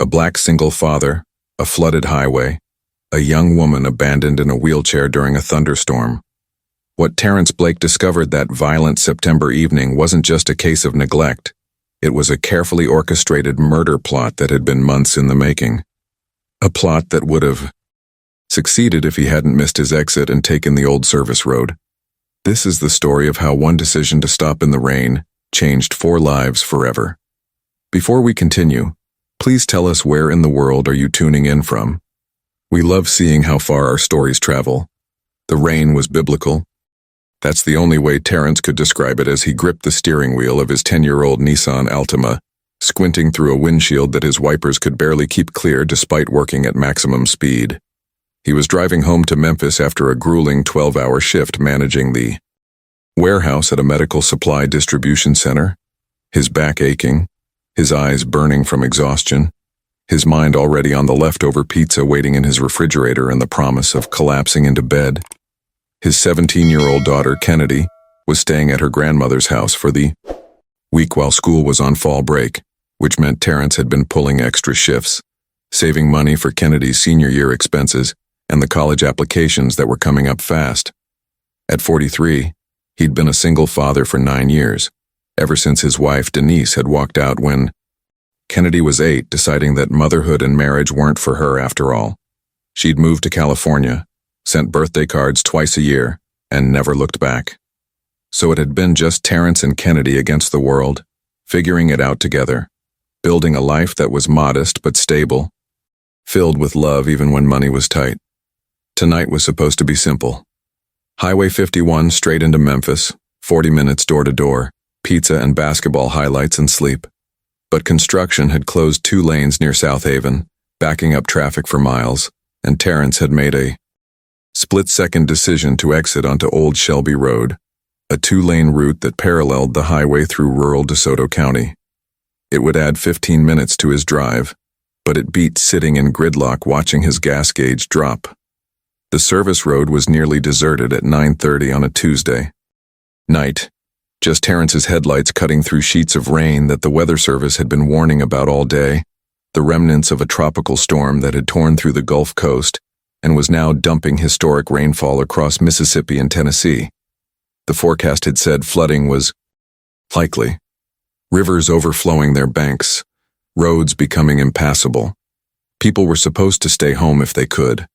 A black single father, a flooded highway, a young woman abandoned in a wheelchair during a thunderstorm. What Terrence Blake discovered that violent September evening wasn't just a case of neglect. It was a carefully orchestrated murder plot that had been months in the making. A plot that would have succeeded if he hadn't missed his exit and taken the old service road. This is the story of how one decision to stop in the rain changed 4 lives forever. Before we continue, please tell us where in the world are you tuning in from. We love seeing how far our stories travel. The rain was biblical. That's the only way Terrence could describe it as he gripped the steering wheel of his 10-year-old Nissan Altima, squinting through a windshield that his wipers could barely keep clear despite working at maximum speed. He was driving home to Memphis after a grueling 12-hour shift managing the warehouse at a medical supply distribution center, his back aching, his eyes burning from exhaustion, his mind already on the leftover pizza waiting in his refrigerator and the promise of collapsing into bed. His 17-year-old daughter, Kennedy, was staying at her grandmother's house for the week while school was on fall break, which meant Terrence had been pulling extra shifts, saving money for Kennedy's senior year expenses and the college applications that were coming up fast. At 43, he'd been a single father for 9 years, ever since his wife, Denise, had walked out when Kennedy was 8, deciding that motherhood and marriage weren't for her after all. She'd moved to California, sent birthday cards twice a year, and never looked back. So it had been just Terrence and Kennedy against the world, figuring it out together, building a life that was modest but stable, filled with love even when money was tight. Tonight was supposed to be simple. Highway 51 straight into Memphis, 40 minutes door to door, pizza and basketball highlights and sleep. But construction had closed 2 lanes near South Haven, backing up traffic for miles, and Terrence had made a split-second decision to exit onto Old Shelby Road, a 2-lane route that paralleled the highway through rural DeSoto County. It would add 15 minutes to his drive, but it beat sitting in gridlock watching his gas gauge drop. The service road was nearly deserted at 9:30 on a Tuesday night, just Terrence's headlights cutting through sheets of rain that the Weather Service had been warning about all day, the remnants of a tropical storm that had torn through the Gulf Coast and was now dumping historic rainfall across Mississippi and Tennessee. The forecast had said flooding was likely, rivers overflowing their banks, roads becoming impassable. People were supposed to stay home if they could.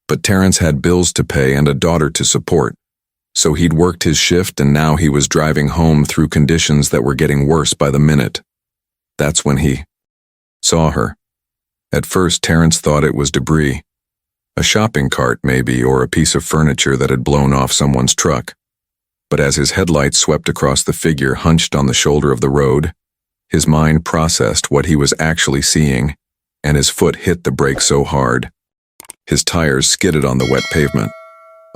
But Terrence had bills to pay and a daughter to support, so he'd worked his shift and now he was driving home through conditions that were getting worse by the minute. That's when he saw her. At first, Terrence thought it was debris. A shopping cart, maybe, or a piece of furniture that had blown off someone's truck. But as his headlights swept across the figure hunched on the shoulder of the road, his mind processed what he was actually seeing, and his foot hit the brake so hard. His tires skidded on the wet pavement.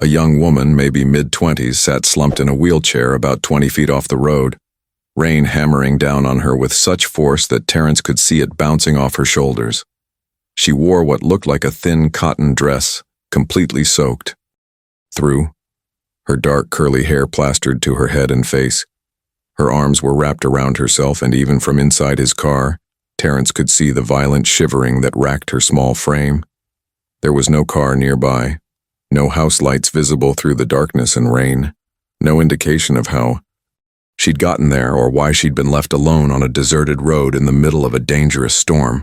A young woman, maybe mid-20s, sat slumped in a wheelchair about 20 feet off the road, rain hammering down on her with such force that Terrence could see it bouncing off her shoulders. She wore what looked like a thin cotton dress, completely soaked through, her dark curly hair plastered to her head and face. Her arms were wrapped around herself, and even from inside his car, Terrence could see the violent shivering that racked her small frame. There was no car nearby, no house lights visible through the darkness and rain, no indication of how she'd gotten there or why she'd been left alone on a deserted road in the middle of a dangerous storm.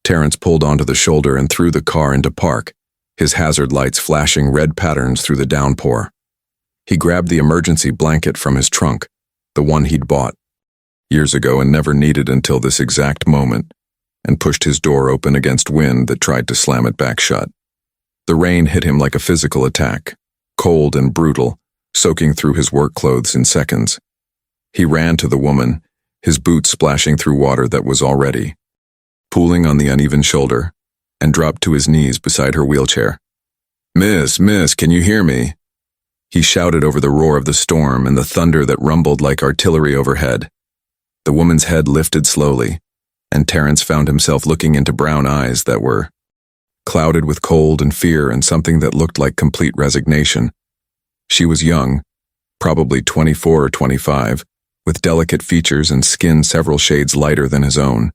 Terrence pulled onto the shoulder and threw the car into park, his hazard lights flashing red patterns through the downpour. He grabbed the emergency blanket from his trunk, the one he'd bought years ago and never needed until this exact moment, and pushed his door open against wind that tried to slam it back shut. The rain hit him like a physical attack, cold and brutal, soaking through his work clothes in seconds. He ran to the woman, his boots splashing through water that was already pooling on the uneven shoulder, and dropped to his knees beside her wheelchair. Miss, can you hear me?" He shouted over the roar of the storm and the thunder that rumbled like artillery overhead. The woman's head lifted slowly, and Terrence found himself looking into brown eyes that were clouded with cold and fear and something that looked like complete resignation. She was young, probably 24 or 25, with delicate features and skin several shades lighter than his own.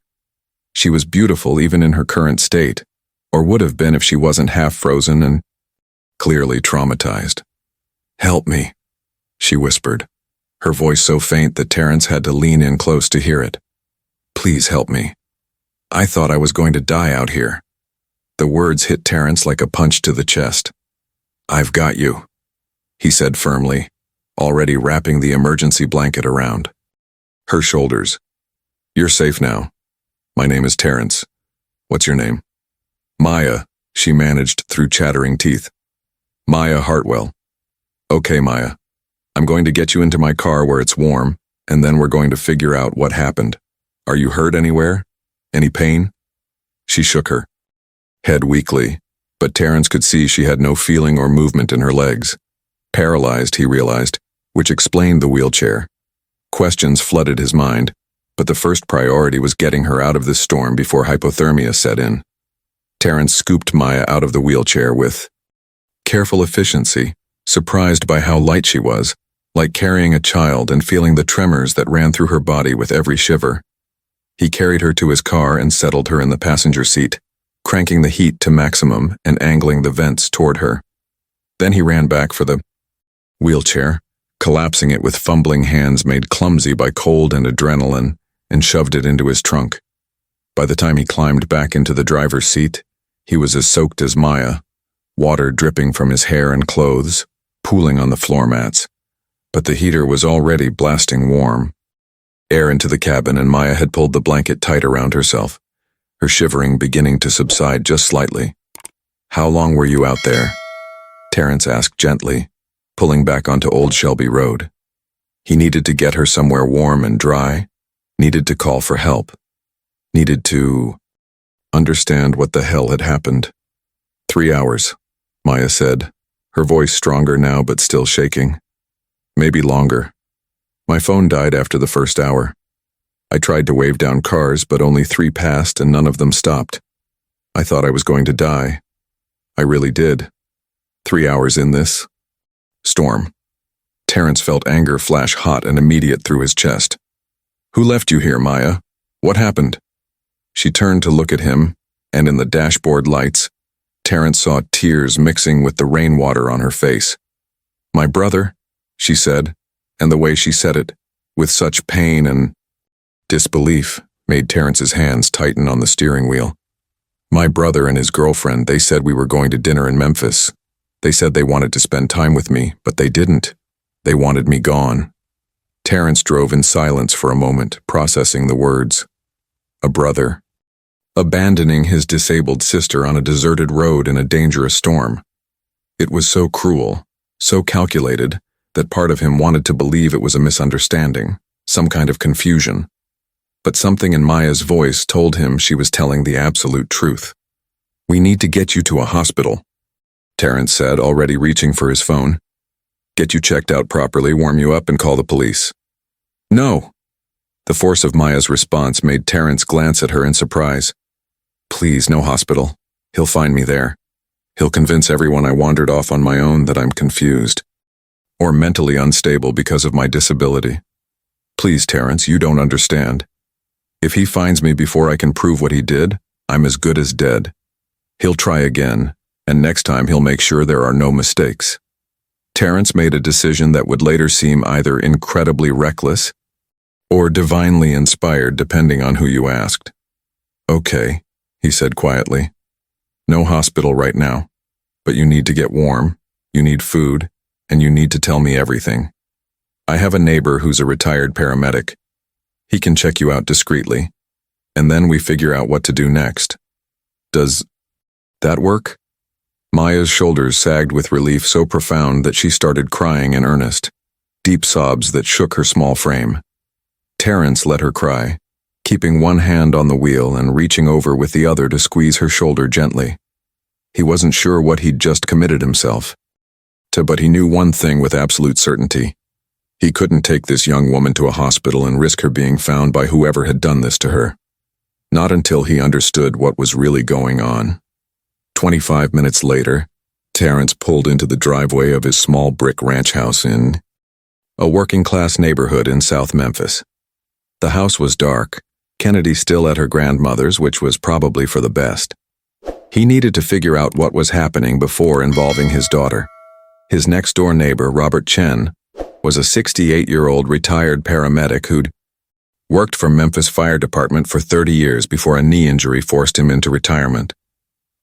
She was beautiful even in her current state, or would have been if she wasn't half frozen and clearly traumatized. "Help me," she whispered, her voice so faint that Terrence had to lean in close to hear it. "Please help me. I thought I was going to die out here." The words hit Terrence like a punch to the chest. "I've got you," he said firmly, already wrapping the emergency blanket around her shoulders. "You're safe now. My name is Terrence. What's your name?" "Maya," she managed through chattering teeth. "Maya Hartwell." "Okay, Maya. I'm going to get you into my car where it's warm, and then we're going to figure out what happened. Are you hurt anywhere? Any pain?" She shook her head weakly, but Terrence could see she had no feeling or movement in her legs. Paralyzed, he realized, which explained the wheelchair. Questions flooded his mind, but the first priority was getting her out of this storm before hypothermia set in. Terrence scooped Maya out of the wheelchair with careful efficiency, surprised by how light she was, like carrying a child and feeling the tremors that ran through her body with every shiver. He carried her to his car and settled her in the passenger seat, cranking the heat to maximum and angling the vents toward her. Then he ran back for the wheelchair, collapsing it with fumbling hands made clumsy by cold and adrenaline, and shoved it into his trunk. By the time he climbed back into the driver's seat, he was as soaked as Maya, water dripping from his hair and clothes, pooling on the floor mats. But the heater was already blasting warm air into the cabin, and Maya had pulled the blanket tight around herself, her shivering beginning to subside just slightly. "How long were you out there?" Terrence asked gently, pulling back onto Old Shelby Road. He needed to get her somewhere warm and dry, needed to call for help, needed to understand what the hell had happened. 3 hours, Maya said, her voice stronger now but still shaking. "Maybe longer. My phone died after the first hour. I tried to wave down cars, but only 3 passed and none of them stopped. I thought I was going to die. I really did. 3 hours in this storm." Terrence felt anger flash hot and immediate through his chest. "Who left you here, Maya? What happened?" She turned to look at him, and in the dashboard lights, Terrence saw tears mixing with the rainwater on her face. "My brother," she said, and the way she said it, with such pain and disbelief, made Terrence's hands tighten on the steering wheel. "My brother and his girlfriend, they said we were going to dinner in Memphis. They said they wanted to spend time with me, but they didn't. They wanted me gone." Terrence drove in silence for a moment, processing the words. A brother. Abandoning his disabled sister on a deserted road in a dangerous storm. It was so cruel, so calculated, that part of him wanted to believe it was a misunderstanding, some kind of confusion. But something in Maya's voice told him she was telling the absolute truth. "We need to get you to a hospital," Terrence said, already reaching for his phone. "Get you checked out properly, warm you up, and call the police." "No." The force of Maya's response made Terrence glance at her in surprise. "Please, no hospital. He'll find me there. He'll convince everyone I wandered off on my own that I'm confused, or mentally unstable because of my disability. Please, Terrence, you don't understand. If he finds me before I can prove what he did, I'm as good as dead. He'll try again, and next time he'll make sure there are no mistakes." Terrence made a decision that would later seem either incredibly reckless or divinely inspired, depending on who you asked. "Okay," he said quietly. "No hospital right now, but you need to get warm, you need food, and you need to tell me everything. I have a neighbor who's a retired paramedic. He can check you out discreetly, and then we figure out what to do next. Does that work?" Maya's shoulders sagged with relief so profound that she started crying in earnest, deep sobs that shook her small frame. Terrence let her cry, keeping one hand on the wheel and reaching over with the other to squeeze her shoulder gently. He wasn't sure what he'd just committed himself to, but he knew one thing with absolute certainty. He couldn't take this young woman to a hospital and risk her being found by whoever had done this to her. Not until he understood what was really going on. 25 minutes later, Terrence pulled into the driveway of his small brick ranch house in a working-class neighborhood in South Memphis. The house was dark, Kennedy still at her grandmother's, which was probably for the best. He needed to figure out what was happening before involving his daughter. His next-door neighbor, Robert Chen, was a 68-year-old retired paramedic who'd worked for Memphis Fire Department for 30 years before a knee injury forced him into retirement.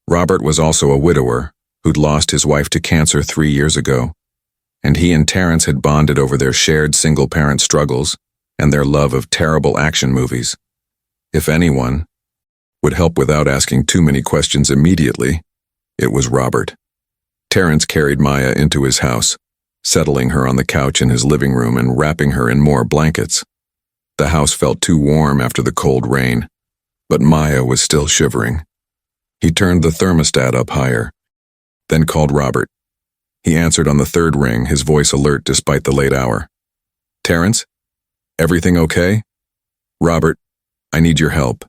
Robert was also a widower who'd lost his wife to cancer 3 years ago, and he and Terrence had bonded over their shared single-parent struggles and their love of terrible action movies. If anyone would help without asking too many questions immediately, it was Robert. Terrence carried Maya into his house, settling her on the couch in his living room and wrapping her in more blankets. The house felt too warm after the cold rain, but Maya was still shivering. He turned the thermostat up higher, then called Robert. He answered on the third ring, his voice alert despite the late hour. "Terrence? Everything okay?" "Robert, I need your help.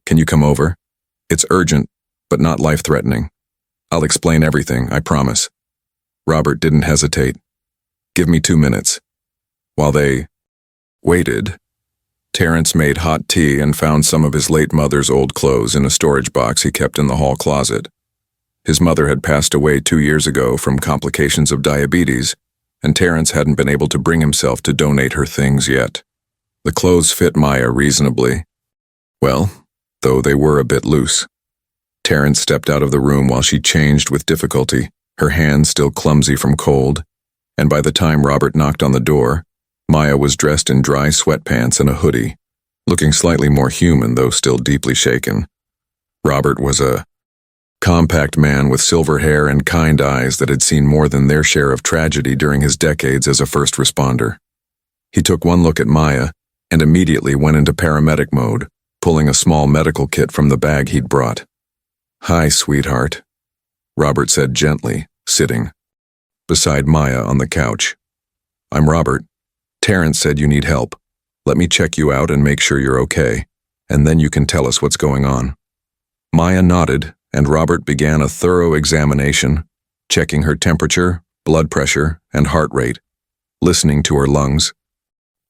Can you come over? It's urgent, but not life-threatening. I'll explain everything, I promise." Robert didn't hesitate. "Give me 2 minutes." While they waited, Terrence made hot tea and found some of his late mother's old clothes in a storage box he kept in the hall closet. His mother had passed away 2 years ago from complications of diabetes, and Terrence hadn't been able to bring himself to donate her things yet. The clothes fit Maya reasonably. Well, though they were a bit loose. Terrence stepped out of the room while she changed with difficulty, her hands still clumsy from cold, and by the time Robert knocked on the door, Maya was dressed in dry sweatpants and a hoodie, looking slightly more human though still deeply shaken. Robert was a compact man with silver hair and kind eyes that had seen more than their share of tragedy during his decades as a first responder. He took one look at Maya and immediately went into paramedic mode, pulling a small medical kit from the bag he'd brought. "Hi, sweetheart," Robert said gently, sitting beside Maya on the couch. "I'm Robert. Terrence said you need help. Let me check you out and make sure you're okay, and then you can tell us what's going on." Maya nodded, and Robert began a thorough examination, checking her temperature, blood pressure, and heart rate, listening to her lungs,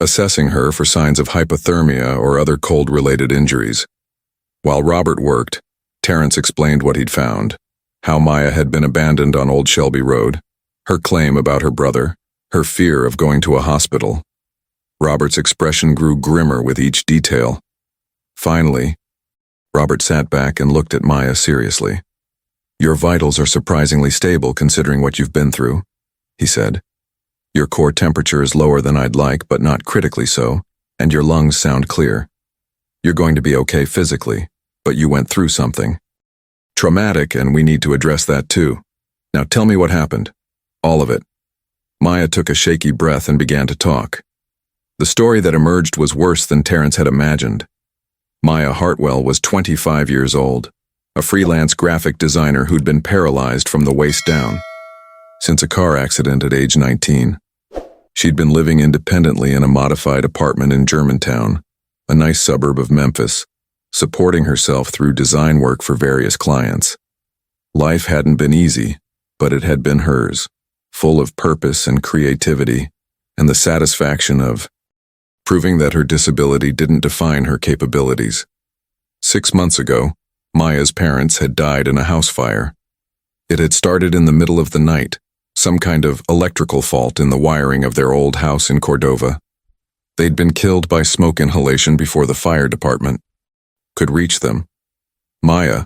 assessing her for signs of hypothermia or other cold-related injuries. While Robert worked, Terrence explained what he'd found, how Maya had been abandoned on Old Shelby Road, her claim about her brother, her fear of going to a hospital. Robert's expression grew grimmer with each detail. Finally, Robert sat back and looked at Maya seriously. "Your vitals are surprisingly stable considering what you've been through," he said. "Your core temperature is lower than I'd like, but not critically so, and your lungs sound clear. You're going to be okay physically, but you went through something traumatic, and we need to address that too. Now tell me what happened. All of it." Maya took a shaky breath and began to talk. The story that emerged was worse than Terrence had imagined. Maya Hartwell was 25 years old, a freelance graphic designer who'd been paralyzed from the waist down since a car accident at age 19. She'd been living independently in a modified apartment in Germantown, a nice suburb of Memphis, supporting herself through design work for various clients. Life hadn't been easy, but it had been hers, full of purpose and creativity, and the satisfaction of proving that her disability didn't define her capabilities. 6 months ago, Maya's parents had died in a house fire. It had started in the middle of the night, some kind of electrical fault in the wiring of their old house in Cordova. They'd been killed by smoke inhalation before the fire department could reach them. Maya,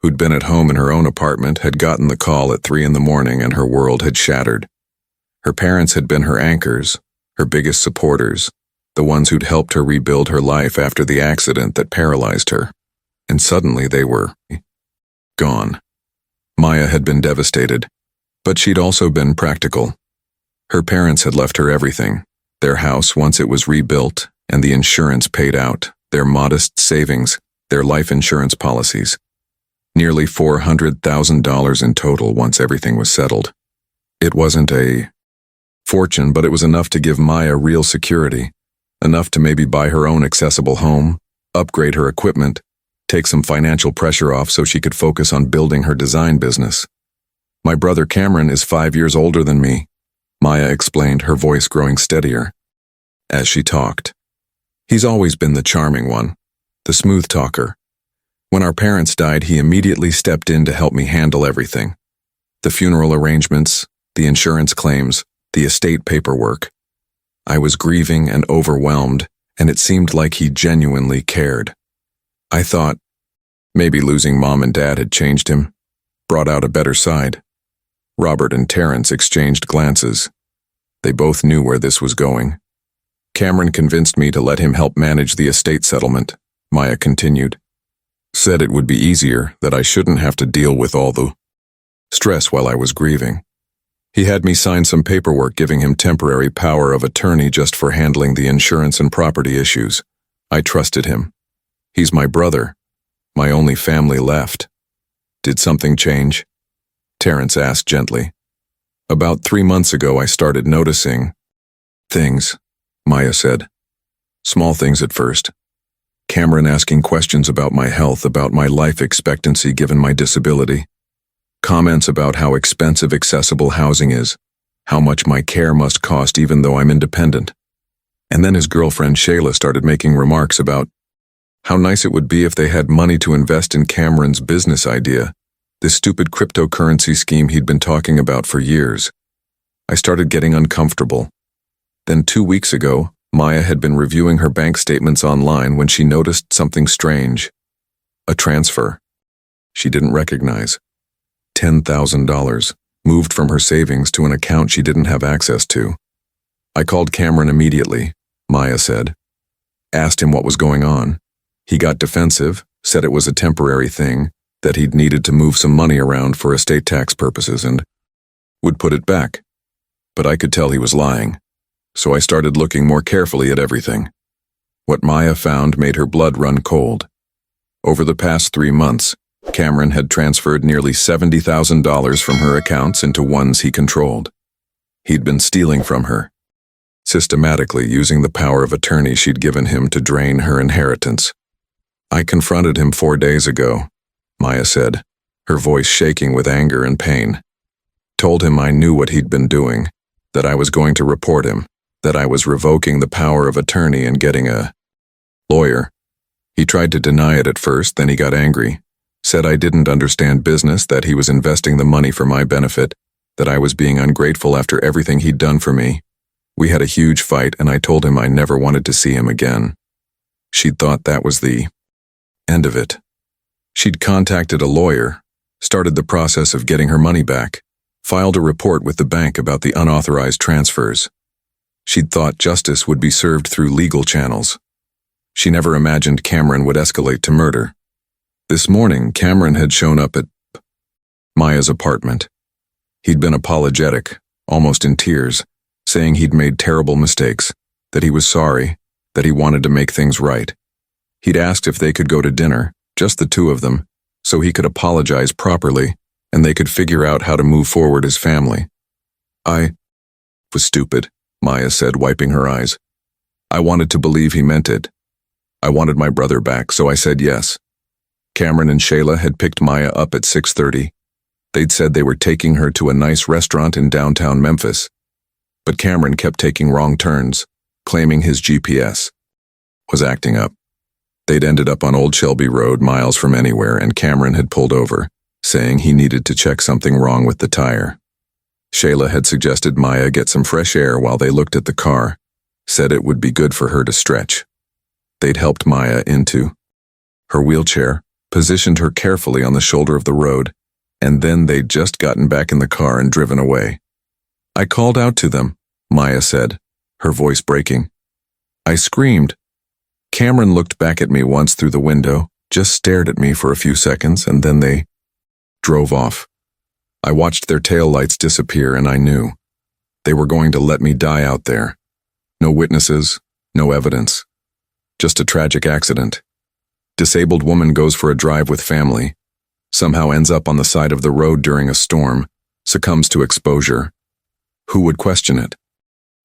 who'd been at home in her own apartment, had gotten the call at 3 in the morning and her world had shattered. Her parents had been her anchors, her biggest supporters, the ones who'd helped her rebuild her life after the accident that paralyzed her. And suddenly they were gone. Maya had been devastated, but she'd also been practical. Her parents had left her everything, their house once it was rebuilt and the insurance paid out, their modest savings, their life insurance policies. Nearly $400,000 in total once everything was settled. It wasn't a fortune, but it was enough to give Maya real security, enough to maybe buy her own accessible home, upgrade her equipment, take some financial pressure off so she could focus on building her design business. "My brother Cameron is 5 years older than me," Maya explained, her voice growing steadier as she talked. "He's always been the charming one. the smooth talker. When our parents died, he immediately stepped in to help me handle everything. The funeral arrangements, the insurance claims, the estate paperwork. I was grieving and overwhelmed, and it seemed like he genuinely cared. I thought, maybe losing Mom and Dad had changed him, brought out a better side. Robert and Terrence exchanged glances. They both knew where this was going. Cameron convinced me to let him help manage the estate settlement, Maya continued. Said it would be easier, that I shouldn't have to deal with all the stress while I was grieving. He had me sign some paperwork giving him temporary power of attorney just for handling the insurance and property issues. I trusted him. He's my brother, my only family left. Did something change? Terrence asked gently. About 3 months ago, I started noticing things, Maya said. Small things at first. Cameron asking questions about my health, about my life expectancy given my disability. Comments about how expensive accessible housing is, how much my care must cost even though I'm independent. And then his girlfriend Shayla started making remarks about how nice it would be if they had money to invest in Cameron's business idea, this stupid cryptocurrency scheme he'd been talking about for years. I started getting uncomfortable. Then 2 weeks ago, Maya had been reviewing her bank statements online when she noticed something strange. A transfer. She didn't recognize. $10,000, moved from her savings to an account she didn't have access to. I called Cameron immediately, Maya said. Asked him what was going on. He got defensive, said it was a temporary thing, that he'd needed to move some money around for estate tax purposes and would put it back. But I could tell he was lying, so I started looking more carefully at everything. What Maya found made her blood run cold. Over the past 3 months, Cameron had transferred nearly $70,000 from her accounts into ones he controlled. He'd been stealing from her, systematically using the power of attorney she'd given him to drain her inheritance. I confronted him 4 days ago, Maya said, her voice shaking with anger and pain. Told him I knew what he'd been doing, that I was going to report him, that I was revoking the power of attorney and getting a lawyer. He tried to deny it at first, then he got angry. Said I didn't understand business, that he was investing the money for my benefit, that I was being ungrateful after everything he'd done for me. We had a huge fight, and I told him I never wanted to see him again. She'd thought that was the end of it. She'd contacted a lawyer, started the process of getting her money back, filed a report with the bank about the unauthorized transfers. She'd thought justice would be served through legal channels. She never imagined Cameron would escalate to murder. This morning, Cameron had shown up at Maya's apartment. He'd been apologetic, almost in tears, saying he'd made terrible mistakes, that he was sorry, that he wanted to make things right. He'd asked if they could go to dinner, just the two of them, so he could apologize properly, and they could figure out how to move forward as family. I was stupid, Maya said, wiping her eyes. I wanted to believe he meant it. I wanted my brother back, so I said yes. Cameron and Shayla had picked Maya up at 6:30. They'd said they were taking her to a nice restaurant in downtown Memphis. But Cameron kept taking wrong turns, claiming his GPS was acting up. They'd ended up on Old Shelby Road, miles from anywhere, and Cameron had pulled over, saying he needed to check something wrong with the tire. Shayla had suggested Maya get some fresh air while they looked at the car, said it would be good for her to stretch. They'd helped Maya into her wheelchair, positioned her carefully on the shoulder of the road, and then they'd just gotten back in the car and driven away. I called out to them, Maya said, her voice breaking. I screamed. Cameron looked back at me once through the window, just stared at me for a few seconds, and then they drove off. I watched their taillights disappear, and I knew they were going to let me die out there. No witnesses, no evidence. Just a tragic accident. Disabled woman goes for a drive with family, somehow ends up on the side of the road during a storm, succumbs to exposure. Who would question it?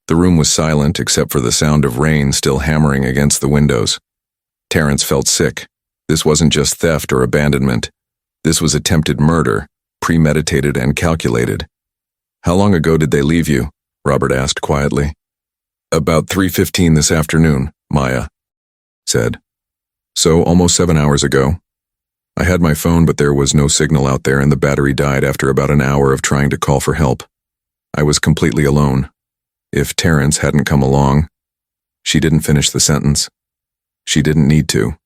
The room was silent except for the sound of rain still hammering against the windows. Terrence felt sick. This wasn't just theft or abandonment. This was attempted murder, premeditated and calculated. How long ago did they leave you? Robert asked quietly. About 3:15 this afternoon, Maya said. So, almost 7 hours ago. I had my phone, but there was no signal out there and the battery died after about an hour of trying to call for help. I was completely alone. If Terrence hadn't come along. She didn't finish the sentence. She didn't need to.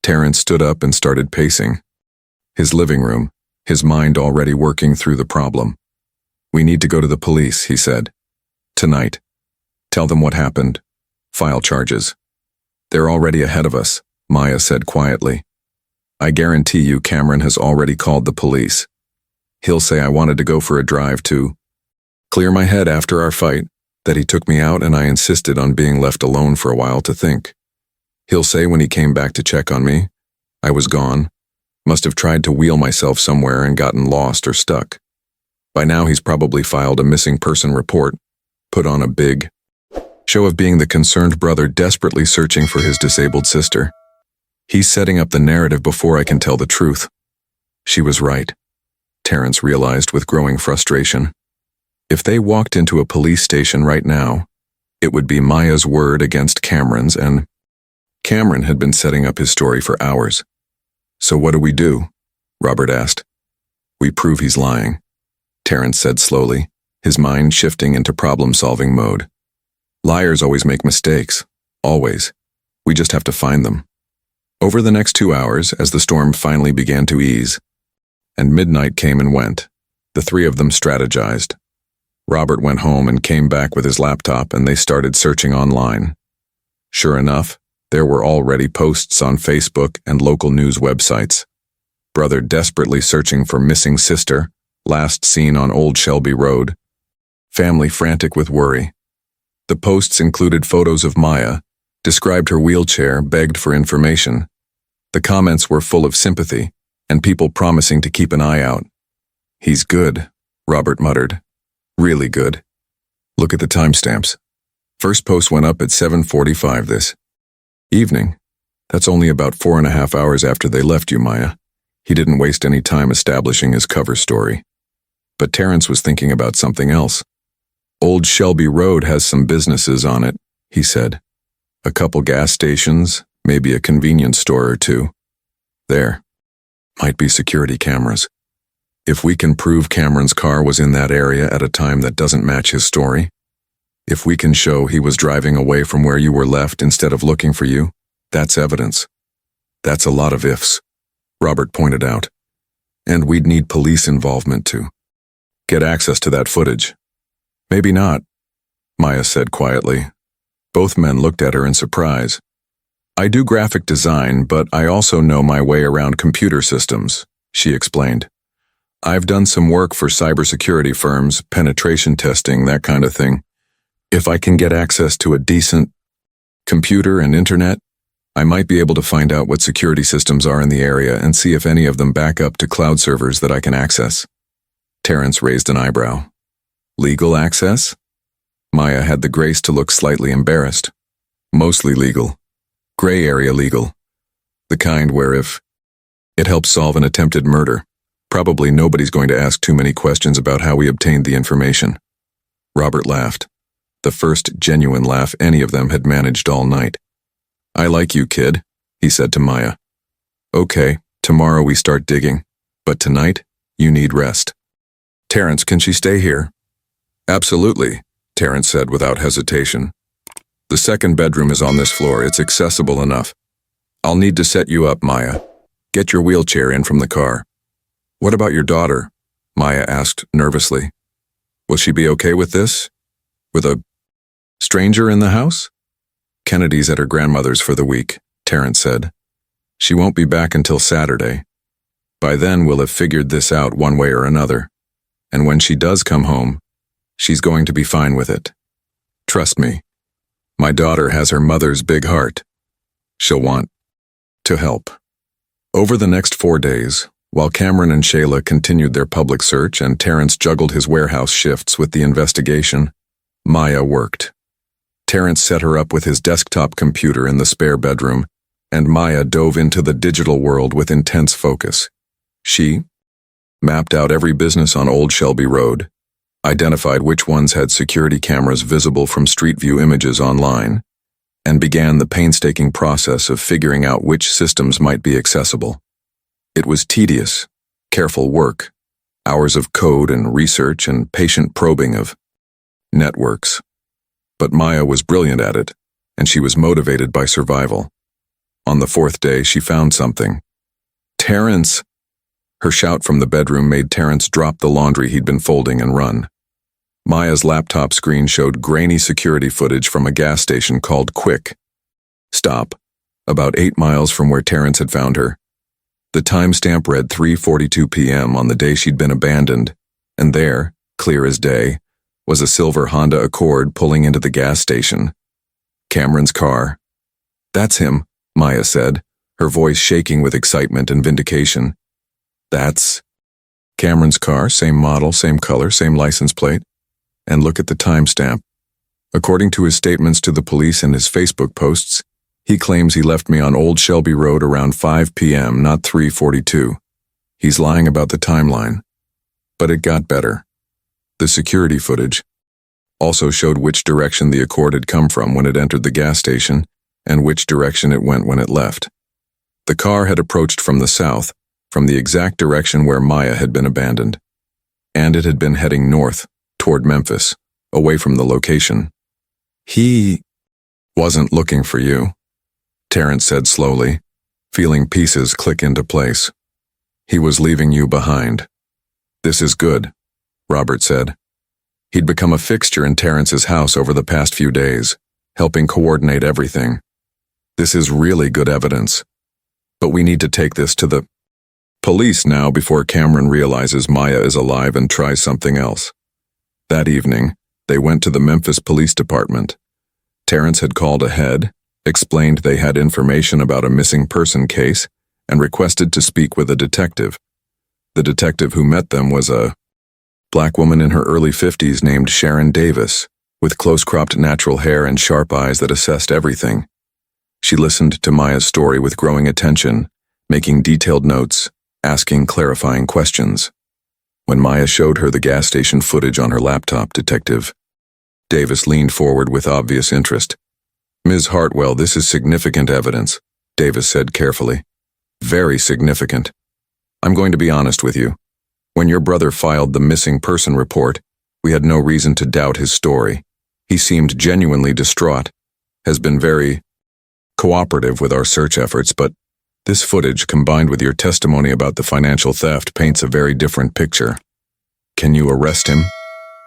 Terrence stood up and started pacing. His living room, his mind already working through the problem. We need to go to the police, he said. Tonight. Tell them what happened. File charges. They're already ahead of us, Maya said quietly. I guarantee you Cameron has already called the police. He'll say I wanted to go for a drive to clear my head after our fight, that he took me out and I insisted on being left alone for a while to think. He'll say when he came back to check on me, I was gone, must have tried to wheel myself somewhere and gotten lost or stuck. By now he's probably filed a missing person report, put on a big show of being the concerned brother desperately searching for his disabled sister. He's setting up the narrative before I can tell the truth. She was right, Terrence realized with growing frustration. If they walked into a police station right now, it would be Maya's word against Cameron's, and Cameron had been setting up his story for hours. So what do we do? Robert asked. We prove he's lying, Terrence said slowly, his mind shifting into problem-solving mode. Liars always make mistakes. Always. We just have to find them. Over the next 2 hours, as the storm finally began to ease, and midnight came and went, the three of them strategized. Robert went home and came back with his laptop and they started searching online. Sure enough, there were already posts on Facebook and local news websites. Brother desperately searching for missing sister, last seen on Old Shelby Road. Family frantic with worry. The posts included photos of Maya, described her wheelchair, begged for information. The comments were full of sympathy, and people promising to keep an eye out. He's good, Robert muttered. Really good. Look at the timestamps. First post went up at 7:45 this evening. That's only about 4.5 hours after they left you, Maya. He didn't waste any time establishing his cover story. But Terrence was thinking about something else. Old Shelby Road has some businesses on it, he said. A couple gas stations, maybe a convenience store or two. There. Might be security cameras. If we can prove Cameron's car was in that area at a time that doesn't match his story, if we can show he was driving away from where you were left instead of looking for you, that's evidence. That's a lot of ifs, Robert pointed out. And we'd need police involvement to get access to that footage. Maybe not, Maya said quietly. Both men looked at her in surprise. I do graphic design, but I also know my way around computer systems, she explained. I've done some work for cybersecurity firms, penetration testing, that kind of thing. If I can get access to a decent computer and internet, I might be able to find out what security systems are in the area and see if any of them back up to cloud servers that I can access. Terrence raised an eyebrow. Legal access? Maya had the grace to look slightly embarrassed. Mostly legal. Gray area legal. The kind where if it helps solve an attempted murder, probably nobody's going to ask too many questions about how we obtained the information. Robert laughed. The first genuine laugh any of them had managed all night. I like you, kid, he said to Maya. Okay, tomorrow we start digging, but tonight, you need rest. Terrence, can she stay here? Absolutely, Terrence said without hesitation. The second bedroom is on this floor. It's accessible enough. I'll need to set you up, Maya. Get your wheelchair in from the car. What about your daughter? Maya asked nervously. Will she be okay with this? With a stranger in the house? Kennedy's at her grandmother's for the week, Terrence said. She won't be back until Saturday. By then we'll have figured this out one way or another. And when she does come home, she's going to be fine with it. Trust me. My daughter has her mother's big heart. She'll want to help. Over the next 4 days, while Cameron and Shayla continued their public search and Terrence juggled his warehouse shifts with the investigation, Maya worked. Terrence set her up with his desktop computer in the spare bedroom, and Maya dove into the digital world with intense focus. She mapped out every business on Old Shelby Road, identified which ones had security cameras visible from Street View images online, and began the painstaking process of figuring out which systems might be accessible. It was tedious, careful work, hours of code and research and patient probing of networks. But Maya was brilliant at it, and she was motivated by survival. On the fourth day, she found something. "Terrence!" Her shout from the bedroom made Terrence drop the laundry he'd been folding and run. Maya's laptop screen showed grainy security footage from a gas station called Quick Stop, about 8 miles from where Terrence had found her. The timestamp read 3:42 p.m. on the day she'd been abandoned, and there, clear as day, was a silver Honda Accord pulling into the gas station. Cameron's car. "That's him," Maya said, her voice shaking with excitement and vindication. "That's Cameron's car, same model, same color, same license plate. And look at the timestamp. According to his statements to the police and his Facebook posts, he claims he left me on Old Shelby Road around 5 p.m., not 3:42. He's lying about the timeline. But it got better. The security footage also showed which direction the Accord had come from when it entered the gas station and which direction it went when it left. The car had approached from the south, from the exact direction where Maya had been abandoned. And it had been heading north, toward Memphis, away from the location. "He wasn't looking for you," Terrence said slowly, feeling pieces click into place. "He was leaving you behind." "This is good," Robert said. He'd become a fixture in Terrence's house over the past few days, helping coordinate everything. "This is really good evidence. But we need to take this to the police now before Cameron realizes Maya is alive and tries something else." That evening, they went to the Memphis Police Department. Terrence had called ahead, explained they had information about a missing person case, and requested to speak with a detective. The detective who met them was a black woman in her early 50s named Sharon Davis, with close-cropped natural hair and sharp eyes that assessed everything. She listened to Maya's story with growing attention, making detailed notes, asking clarifying questions. When Maya showed her the gas station footage on her laptop, Detective Davis leaned forward with obvious interest. "Ms. Hartwell, this is significant evidence," Davis said carefully. "Very significant. I'm going to be honest with you. When your brother filed the missing person report, we had no reason to doubt his story. He seemed genuinely distraught, has been very cooperative with our search efforts, but this footage, combined with your testimony about the financial theft, paints a very different picture." "Can you arrest him?"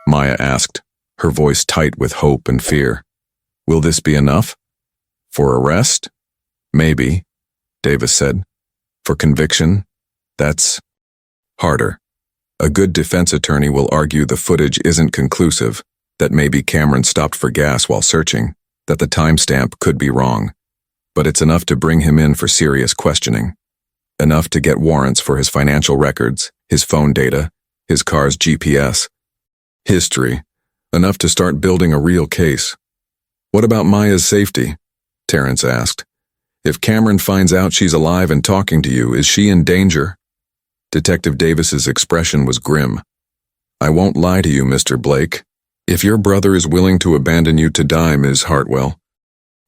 Maya asked, her voice tight with hope and fear. "Will this be enough?" "For arrest? Maybe," Davis said. "For conviction? That's harder. A good defense attorney will argue the footage isn't conclusive, that maybe Cameron stopped for gas while searching, that the timestamp could be wrong. But it's enough to bring him in for serious questioning. Enough to get warrants for his financial records, his phone data, his car's GPS. History. Enough to start building a real case." "What about Maya's safety?" Terrence asked. "If Cameron finds out she's alive and talking to you, is she in danger?" Detective Davis's expression was grim. "I won't lie to you, Mr. Blake. If your brother is willing to abandon you to die, Ms. Hartwell,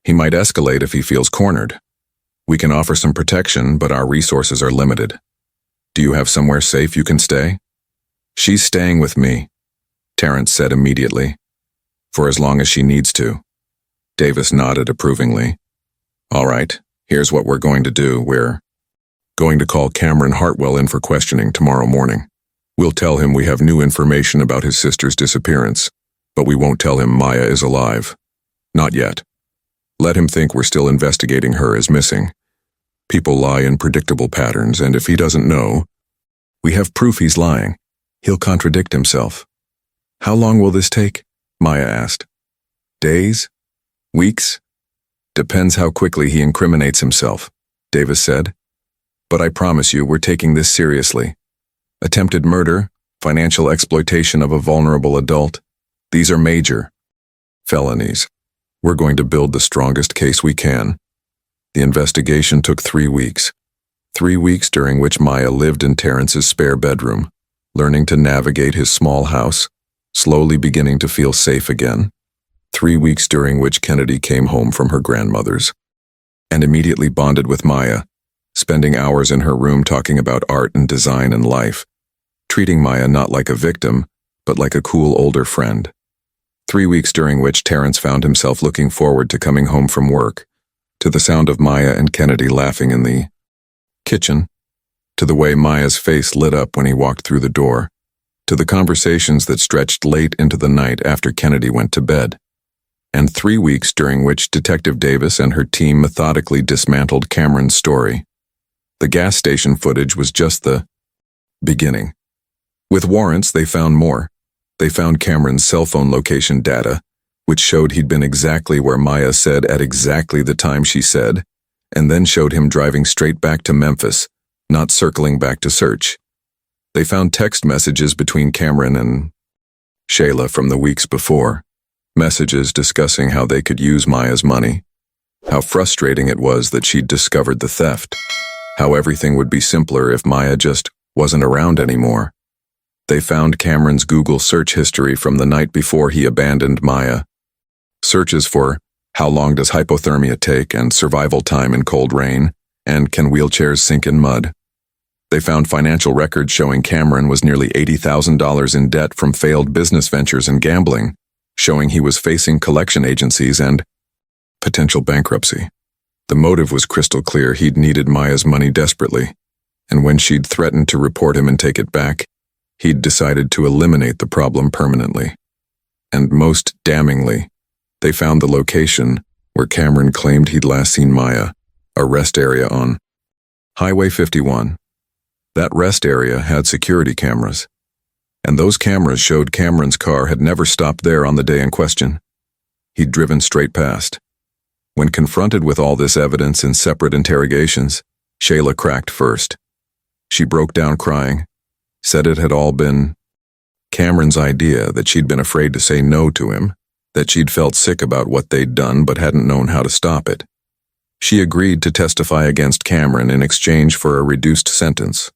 he might escalate if he feels cornered. We can offer some protection, but our resources are limited. Do you have somewhere safe you can stay?" "She's staying with me," Terrence said immediately. "For as long as she needs to." Davis nodded approvingly. "All right, here's what we're going to do. We're going to call Cameron Hartwell in for questioning tomorrow morning. We'll tell him we have new information about his sister's disappearance, but we won't tell him Maya is alive. Not yet. Let him think we're still investigating her as missing. People lie in predictable patterns, and if he doesn't know, we have proof he's lying. He'll contradict himself." "How long will this take?" Maya asked. "Days? Weeks? Depends how quickly he incriminates himself," Davis said. "But I promise you, we're taking this seriously. Attempted murder, financial exploitation of a vulnerable adult, these are major felonies. We're going to build the strongest case we can." The investigation took 3 weeks. 3 weeks during which Maya lived in Terrence's spare bedroom, learning to navigate his small house, slowly beginning to feel safe again. 3 weeks during which Kennedy came home from her grandmother's and immediately bonded with Maya, spending hours in her room talking about art and design and life, treating Maya not like a victim, but like a cool older friend. 3 weeks during which Terrence found himself looking forward to coming home from work, to the sound of Maya and Kennedy laughing in the kitchen, to the way Maya's face lit up when he walked through the door, to the conversations that stretched late into the night after Kennedy went to bed. And 3 weeks during which Detective Davis and her team methodically dismantled Cameron's story. The gas station footage was just the beginning. With warrants, they found more. They found Cameron's cell phone location data, which showed he'd been exactly where Maya said at exactly the time she said, and then showed him driving straight back to Memphis, not circling back to search. They found text messages between Cameron and Shayla from the weeks before. Messages discussing how they could use Maya's money, how frustrating it was that she'd discovered the theft, how everything would be simpler if Maya just wasn't around anymore. They found Cameron's Google search history from the night before he abandoned Maya. Searches for how long does hypothermia take and survival time in cold rain, and can wheelchairs sink in mud. They found financial records showing Cameron was nearly $80,000 in debt from failed business ventures and gambling, showing he was facing collection agencies and potential bankruptcy. The motive was crystal clear. He'd needed Maya's money desperately, and when she'd threatened to report him and take it back, he'd decided to eliminate the problem permanently. And most damningly, they found the location where Cameron claimed he'd last seen Maya, a rest area on Highway 51. That rest area had security cameras, and those cameras showed Cameron's car had never stopped there on the day in question. He'd driven straight past. When confronted with all this evidence in separate interrogations, Shayla cracked first. She broke down crying, said it had all been Cameron's idea, that she'd been afraid to say no to him, that she'd felt sick about what they'd done but hadn't known how to stop it. She agreed to testify against Cameron in exchange for a reduced sentence.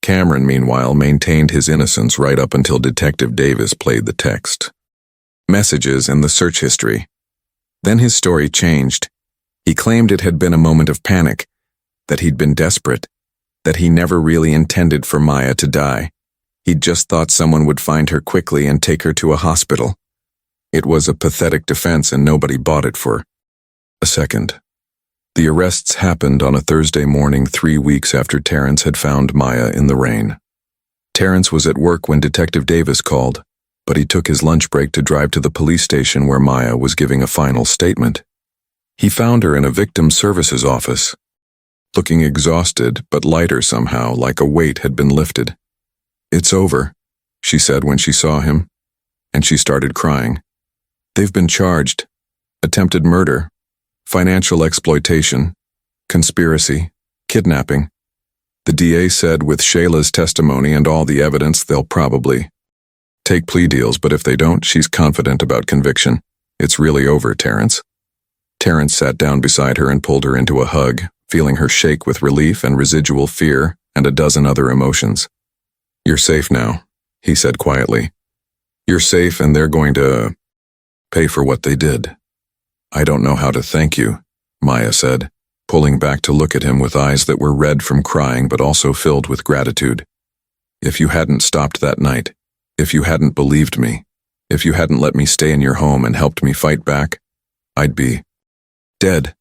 Cameron, meanwhile, maintained his innocence right up until Detective Davis played the text messages and the search history. Then his story changed. He claimed it had been a moment of panic, that he'd been desperate, that he never really intended for Maya to die. He'd just thought someone would find her quickly and take her to a hospital. It was a pathetic defense, and nobody bought it for a second. The arrests happened on a Thursday morning 3 weeks after Terrence had found Maya in the rain. Terrence was at work when Detective Davis called, but he took his lunch break to drive to the police station where Maya was giving a final statement. He found her in a victim services office, looking exhausted but lighter somehow, like a weight had been lifted. "It's over," she said when she saw him, and she started crying. "They've been charged. Attempted murder, financial exploitation, conspiracy, kidnapping. The DA said with Shayla's testimony and all the evidence, they'll probably take plea deals, but if they don't, she's confident about conviction. It's really over, Terrence." Terrence sat down beside her and pulled her into a hug, feeling her shake with relief and residual fear and a dozen other emotions. "You're safe now," he said quietly. "You're safe, and they're going to pay for what they did." "I don't know how to thank you," Maya said, pulling back to look at him with eyes that were red from crying but also filled with gratitude. "If you hadn't stopped that night, if you hadn't believed me, if you hadn't let me stay in your home and helped me fight back, I'd be dead.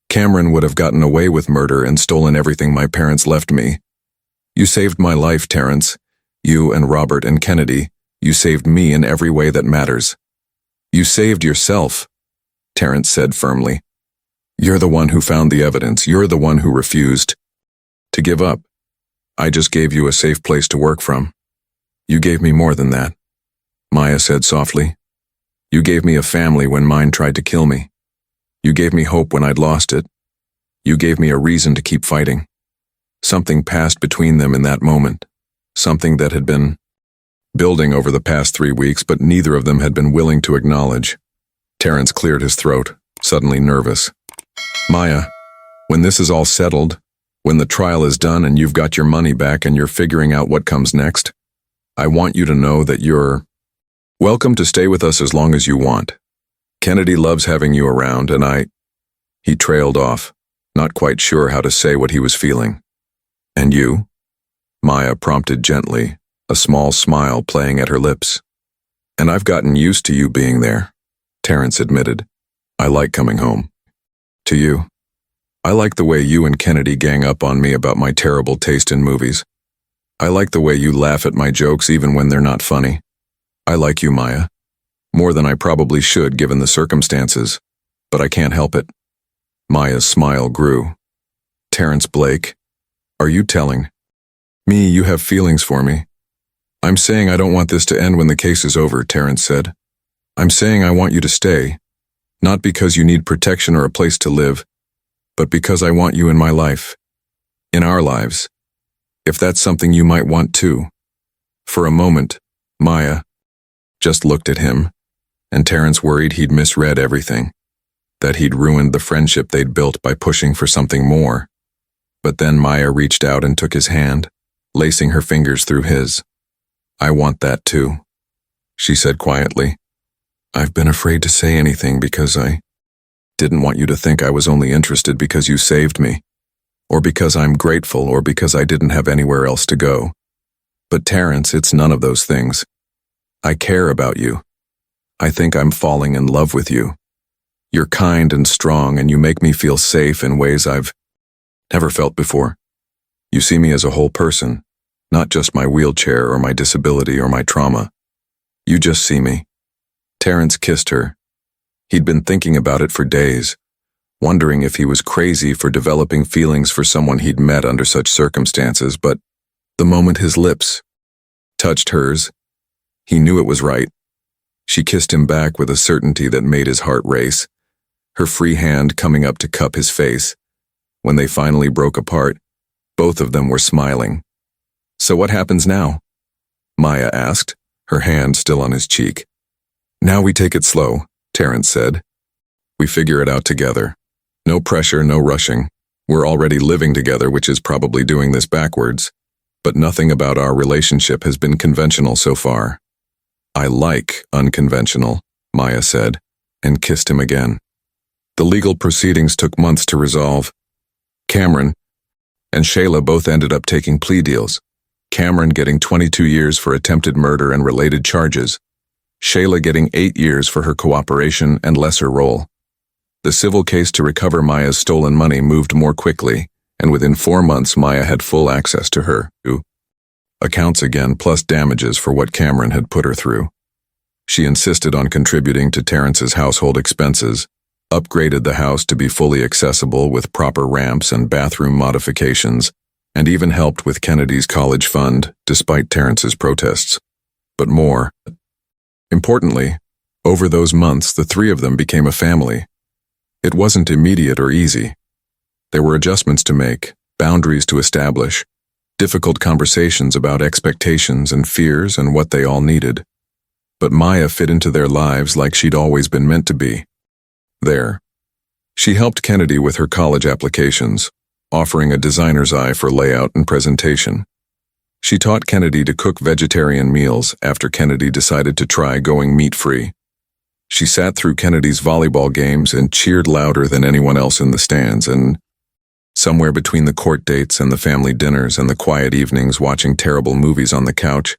Cameron would have gotten away with murder and stolen everything my parents left me. You saved my life, Terrence. You and Robert and Kennedy, you saved me in every way that matters. You saved yourself," Terrence said firmly. "You're the one who found the evidence. You're the one who refused to give up. I just gave you a safe place to work from. You gave me more than that," Maya said softly. "You gave me a family when mine tried to kill me. You gave me hope when I'd lost it. You gave me a reason to keep fighting." Something passed between them in that moment, something that had been building over the past 3 weeks, but neither of them had been willing to acknowledge. Terrence cleared his throat, suddenly nervous. "Maya, when this is all settled, when the trial is done and you've got your money back and you're figuring out what comes next, I want you to know that you're welcome to stay with us as long as you want. Kennedy loves having you around, and He trailed off, not quite sure how to say what he was feeling. And you? Maya prompted gently, a small smile playing at her lips. And I've gotten used to you being there, Terrence admitted. I like coming home. To you. I like the way you and Kennedy gang up on me about my terrible taste in movies. I like the way you laugh at my jokes even when they're not funny. I like you, Maya. More than I probably should given the circumstances, but I can't help it. Maya's smile grew. Terrence Blake, are you telling me you have feelings for me? I'm saying I don't want this to end when the case is over, Terrence said. I'm saying I want you to stay, not because you need protection or a place to live, but because I want you in my life, in our lives, if that's something you might want too. For a moment, Maya just looked at him, and Terrence worried he'd misread everything, that he'd ruined the friendship they'd built by pushing for something more. But then Maya reached out and took his hand, lacing her fingers through his. I want that too, she said quietly. I've been afraid to say anything because I didn't want you to think I was only interested because you saved me, or because I'm grateful, or because I didn't have anywhere else to go. But Terrence, it's none of those things. I care about you. I think I'm falling in love with you. You're kind and strong, and you make me feel safe in ways I've never felt before. You see me as a whole person, not just my wheelchair or my disability or my trauma. You just see me. Terrence kissed her. He'd been thinking about it for days, wondering if he was crazy for developing feelings for someone he'd met under such circumstances, but the moment his lips touched hers, he knew it was right. She kissed him back with a certainty that made his heart race, her free hand coming up to cup his face. When they finally broke apart, both of them were smiling. So what happens now? Maya asked, her hand still on his cheek. Now we take it slow, Terrence said. We figure it out together. No pressure, no rushing. We're already living together, which is probably doing this backwards. But nothing about our relationship has been conventional so far. I like unconventional, Maya said, and kissed him again. The legal proceedings took months to resolve. Cameron and Shayla both ended up taking plea deals. Cameron getting 22 years for attempted murder and related charges. Shayla getting 8 years for her cooperation and lesser role. The civil case to recover Maya's stolen money moved more quickly, and within 4 months Maya had full access to her accounts again, plus damages for what Cameron had put her through. She insisted on contributing to Terrence's household expenses, upgraded the house to be fully accessible with proper ramps and bathroom modifications, and even helped with Kennedy's college fund, despite Terrence's protests. But more importantly, over those months, the three of them became a family. It wasn't immediate or easy. There were adjustments to make, boundaries to establish, difficult conversations about expectations and fears and what they all needed. But Maya fit into their lives like she'd always been meant to be. There. She helped Kennedy with her college applications, offering a designer's eye for layout and presentation. She taught Kennedy to cook vegetarian meals after Kennedy decided to try going meat-free. She sat through Kennedy's volleyball games and cheered louder than anyone else in the stands, and somewhere between the court dates and the family dinners and the quiet evenings watching terrible movies on the couch,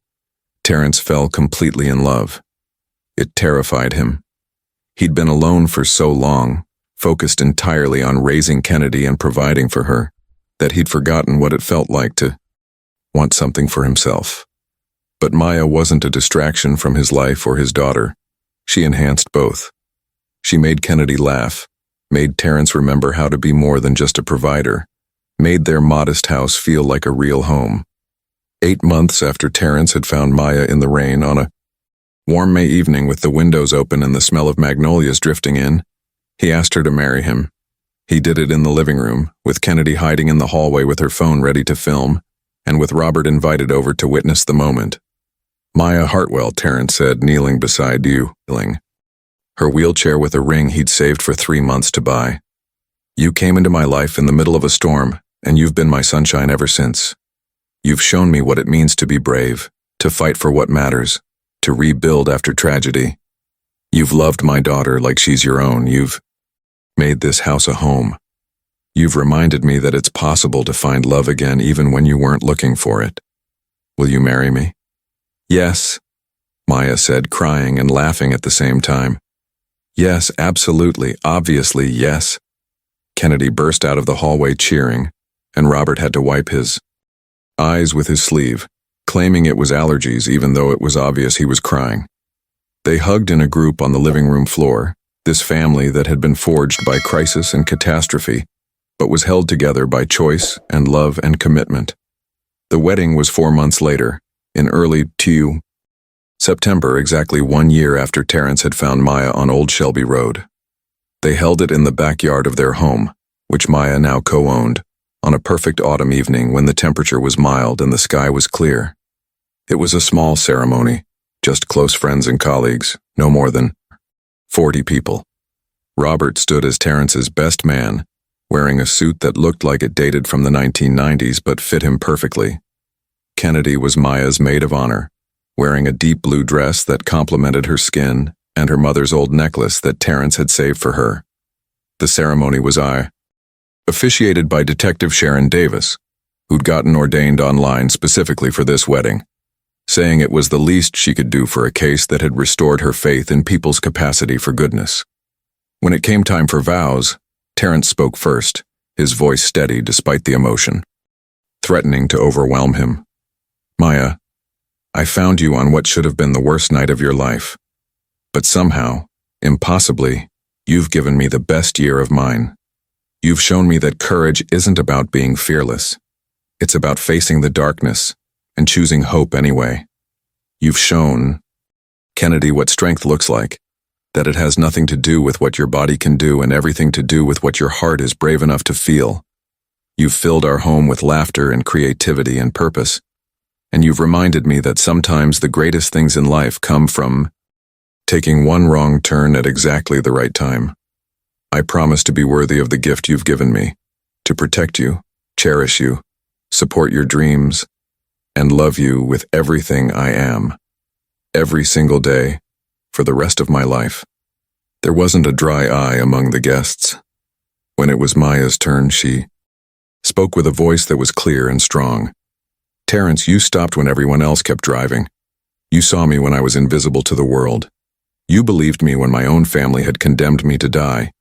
Terrence fell completely in love. It terrified him. He'd been alone for so long, focused entirely on raising Kennedy and providing for her, that he'd forgotten what it felt like to want something for himself. But Maya wasn't a distraction from his life or his daughter. She enhanced both. She made Kennedy laugh, made Terrence remember how to be more than just a provider, made their modest house feel like a real home. 8 months after Terrence had found Maya in the rain on a warm May evening with the windows open and the smell of magnolias drifting in, he asked her to marry him. He did it in the living room, with Kennedy hiding in the hallway with her phone ready to film, and with Robert invited over to witness the moment. Maya Hartwell, Terrence said, kneeling beside you, her wheelchair with a ring he'd saved for 3 months to buy. You came into my life in the middle of a storm, and you've been my sunshine ever since. You've shown me what it means to be brave, to fight for what matters, to rebuild after tragedy. You've loved my daughter like she's your own. You've made this house a home. You've reminded me that it's possible to find love again even when you weren't looking for it. Will you marry me? Yes, Maya said, crying and laughing at the same time. Yes, absolutely, obviously, yes. Kennedy burst out of the hallway cheering, and Robert had to wipe his eyes with his sleeve, claiming it was allergies even though it was obvious he was crying. They hugged in a group on the living room floor, this family that had been forged by crisis and catastrophe, but was held together by choice and love and commitment. The wedding was 4 months later, in early September, exactly 1 year after Terrence had found Maya on Old Shelby Road. They held it in the backyard of their home, which Maya now co-owned, on a perfect autumn evening when the temperature was mild and the sky was clear. It was a small ceremony, just close friends and colleagues, no more than 40 people. Robert stood as Terrence's best man, wearing a suit that looked like it dated from the 1990s but fit him perfectly. Kennedy was Maya's maid of honor, wearing a deep blue dress that complemented her skin and her mother's old necklace that Terrence had saved for her. The ceremony was officiated by Detective Sharon Davis, who'd gotten ordained online specifically for this wedding, saying it was the least she could do for a case that had restored her faith in people's capacity for goodness. When it came time for vows, Terrence spoke first, his voice steady despite the emotion, threatening to overwhelm him. Maya, I found you on what should have been the worst night of your life. But somehow, impossibly, you've given me the best year of mine. You've shown me that courage isn't about being fearless. It's about facing the darkness and choosing hope anyway. You've shown, Kennedy, what strength looks like, that it has nothing to do with what your body can do and everything to do with what your heart is brave enough to feel. You've filled our home with laughter and creativity and purpose, and you've reminded me that sometimes the greatest things in life come from taking one wrong turn at exactly the right time. I promise to be worthy of the gift you've given me, to protect you, cherish you, support your dreams, and love you with everything I am, every single day, for the rest of my life. There wasn't a dry eye among the guests. When it was Maya's turn, she spoke with a voice that was clear and strong. Terrence, you stopped when everyone else kept driving. You saw me when I was invisible to the world. You believed me when my own family had condemned me to die.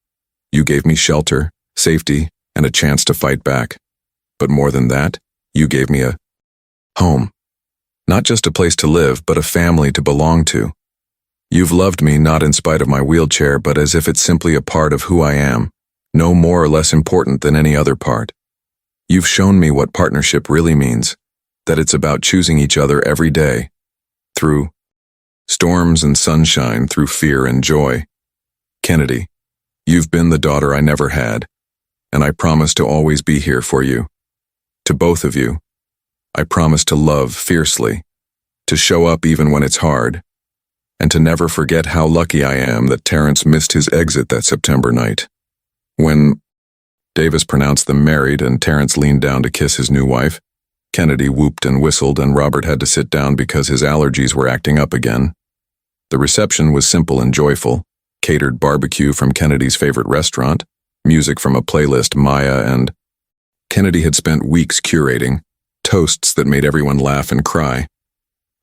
You gave me shelter, safety, and a chance to fight back. But more than that, you gave me a home. Not just a place to live, but a family to belong to. You've loved me not in spite of my wheelchair, but as if it's simply a part of who I am, no more or less important than any other part. You've shown me what partnership really means, that it's about choosing each other every day, through storms and sunshine, through fear and joy. Kennedy, you've been the daughter I never had, and I promise to always be here for you. To both of you, I promise to love fiercely, to show up even when it's hard, and to never forget how lucky I am that Terrence missed his exit that September night. When Davis pronounced them married and Terrence leaned down to kiss his new wife, Kennedy whooped and whistled and Robert had to sit down because his allergies were acting up again. The reception was simple and joyful, catered barbecue from Kennedy's favorite restaurant, music from a playlist Maya and Kennedy had spent weeks curating, toasts that made everyone laugh and cry.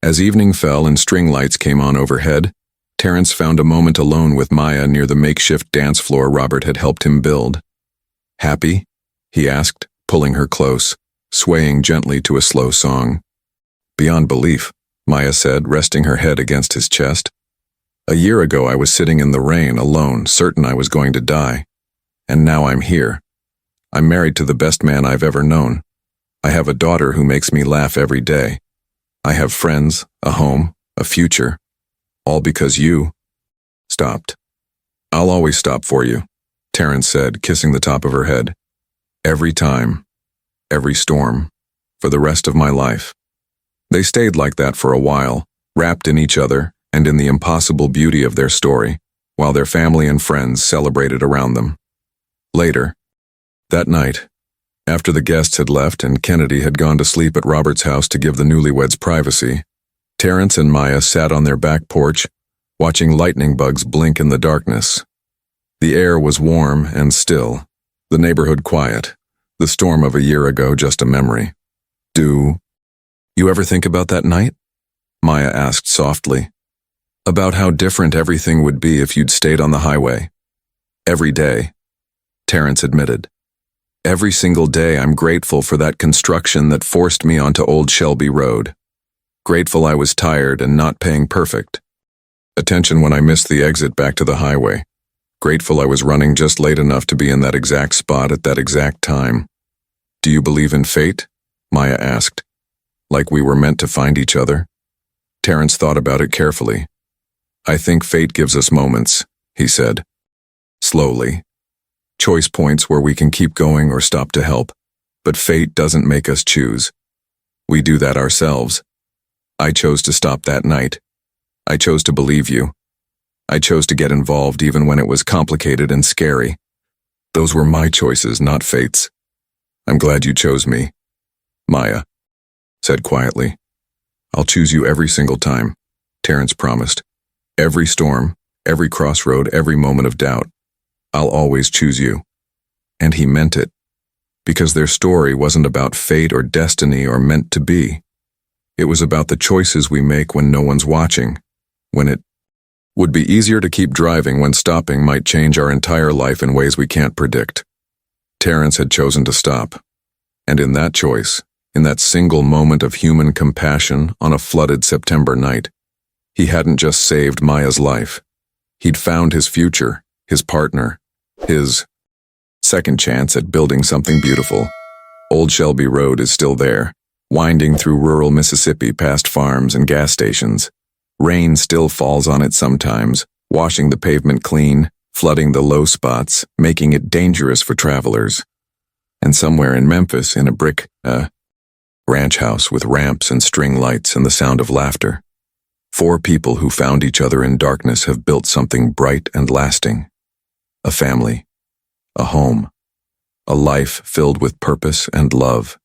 As evening fell and string lights came on overhead, Terrence found a moment alone with Maya near the makeshift dance floor Robert had helped him build. Happy? He asked, pulling her close, swaying gently to a slow song. Beyond belief, Maya said, resting her head against his chest. A year ago I was sitting in the rain alone, certain I was going to die. And now I'm here. I'm married to the best man I've ever known. I have a daughter who makes me laugh every day. I have friends, a home, a future. All because you stopped. I'll always stop for you, Terrence said, kissing the top of her head. Every time, every storm, for the rest of my life. They stayed like that for a while, wrapped in each other and in the impossible beauty of their story, while their family and friends celebrated around them. Later, that night, after the guests had left and Kennedy had gone to sleep at Robert's house to give the newlyweds privacy, Terrence and Maya sat on their back porch, watching lightning bugs blink in the darkness. The air was warm and still, the neighborhood quiet, the storm of a year ago just a memory. Do you ever think about that night? Maya asked softly. About how different everything would be if you'd stayed on the highway. Every day, Terrence admitted. Every single day I'm grateful for that construction that forced me onto Old Shelby Road. Grateful I was tired and not paying perfect. Attention when I missed the exit back to the highway. Grateful I was running just late enough to be in that exact spot at that exact time. Do you believe in fate? Maya asked. Like we were meant to find each other? Terrence thought about it carefully. I think fate gives us moments, he said. Slowly. Choice points where we can keep going or stop to help, but fate doesn't make us choose. We do that ourselves. I chose to stop that night. I chose to believe you. I chose to get involved even when it was complicated and scary. Those were my choices, not fate's. I'm glad you chose me. Maya said quietly. I'll choose you every single time, Terrence promised. Every storm, every crossroad, every moment of doubt. I'll always choose you. And he meant it. Because their story wasn't about fate or destiny or meant to be. It was about the choices we make when no one's watching. When it would be easier to keep driving when stopping might change our entire life in ways we can't predict. Terrence had chosen to stop. And in that choice, in that single moment of human compassion on a flooded September night, he hadn't just saved Maya's life. He'd found his future, his partner, his second chance at building something beautiful. Old Shelby Road is still there, winding through rural Mississippi past farms and gas stations. Rain still falls on it sometimes, washing the pavement clean, flooding the low spots, making it dangerous for travelers. And somewhere in Memphis, in a brick, ranch house with ramps and string lights and the sound of laughter, 4 people who found each other in darkness have built something bright and lasting. A family, a home, a life filled with purpose and love,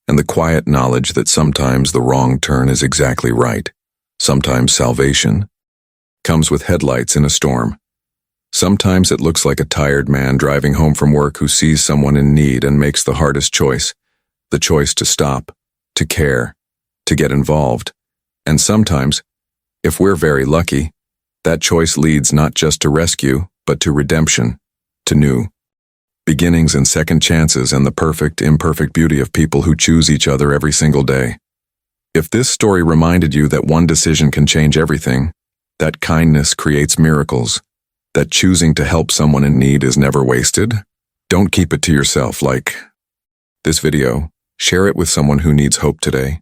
and the quiet knowledge that sometimes the wrong turn is exactly right. Sometimes salvation comes with headlights in a storm. Sometimes it looks like a tired man driving home from work who sees someone in need and makes the hardest choice, the choice to stop, to care, to get involved. And sometimes, if we're very lucky, that choice leads not just to rescue, but to redemption, to new beginnings and second chances and the perfect, imperfect beauty of people who choose each other every single day. If this story reminded you that one decision can change everything, that kindness creates miracles, that choosing to help someone in need is never wasted, don't keep it to yourself. Like this video, share it with someone who needs hope today,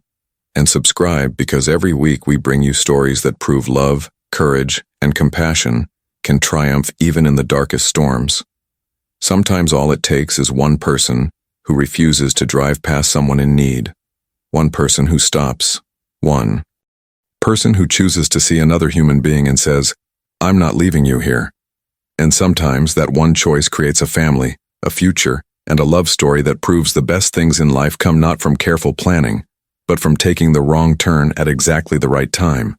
and subscribe because every week we bring you stories that prove love, courage, and compassion can triumph even in the darkest storms. Sometimes all it takes is one person who refuses to drive past someone in need, one person who stops, one person who chooses to see another human being and says, I'm not leaving you here. And sometimes that one choice creates a family, a future, and a love story that proves the best things in life come not from careful planning, but from taking the wrong turn at exactly the right time.